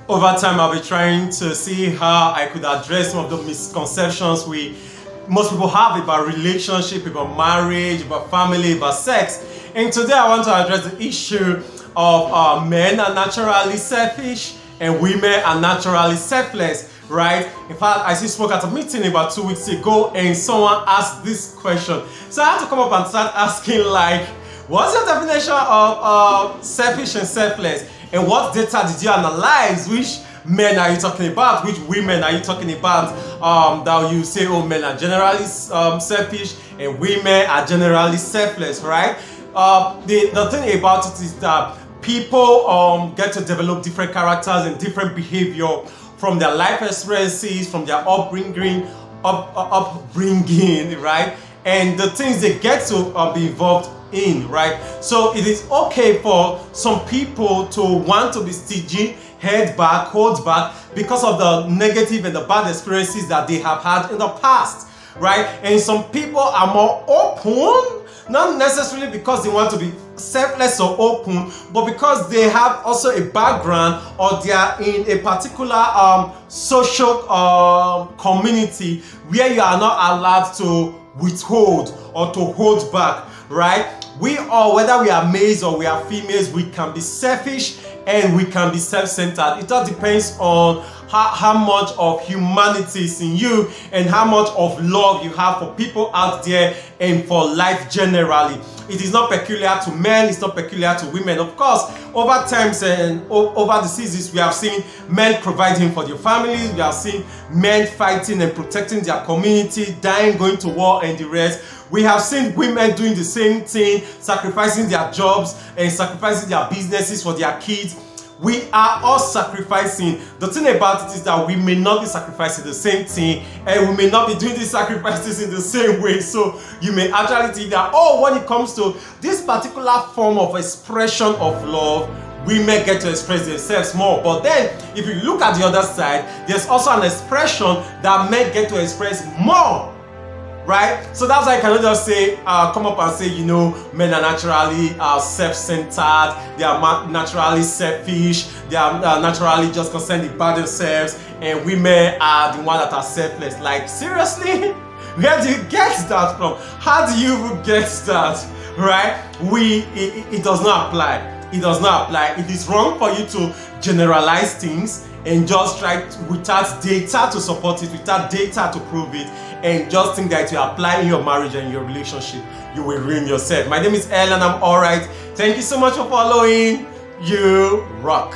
Over time, I'll be trying to see how I could address some of the misconceptions most people have about relationship, about marriage, about family, about sex. And today I want to address the issue of men are naturally selfish and women are naturally selfless, right? In fact, I spoke at a meeting about 2 weeks ago and someone asked this question. So I had to come up and start asking, like, what's your definition of selfish and selfless? And what data did you analyze? Which men are you talking about? Which women are you talking about? That you say, oh, men are generally selfish and women are generally selfless, right? The thing about it is that people get to develop different characters and different behavior from their life experiences, from their upbringing, right? And the things they get to be involved in, right? So it is okay for some people to want to be stingy, head back, hold back because of the negative and the bad experiences that they have had in the past, right? And some people are more open, not necessarily because they want to be selfless or open, but because they have also a background or they are in a particular social community where you are not allowed to withhold or to hold back, right? We all, whether we are males or we are females, we can be selfish and we can be self-centered. It all depends on how much of humanity is in you and how much of love you have for people out there and for life generally. It is not peculiar to men, it's not peculiar to women. Of course, over times and over the seasons, we have seen men providing for their families, we have seen men fighting and protecting their community, dying, going to war and the rest. We have seen women doing the same thing, sacrificing their jobs and sacrificing their businesses for their kids. We are all sacrificing. The thing about it is that we may not be sacrificing the same thing and we may not be doing these sacrifices in the same way. So you may actually think that, oh, when it comes to this particular form of expression of love, women get to express themselves more. But then if you look at the other side, there's also an expression that men get to express more, right? So that's why I cannot just say, come up and say, you know, men are naturally self-centered, they are naturally selfish, they are naturally just concerned about themselves, and women are the ones that are selfless. Like, seriously? Where do you get that from? How do you even get that, right? It does not apply. It does not apply. It is wrong for you to generalize things and just try without data to support it, without data to prove it, and just think that you apply in your marriage and your relationship, you will ruin yourself. My name is Earl and I'm alright. Thank you so much for following. You rock.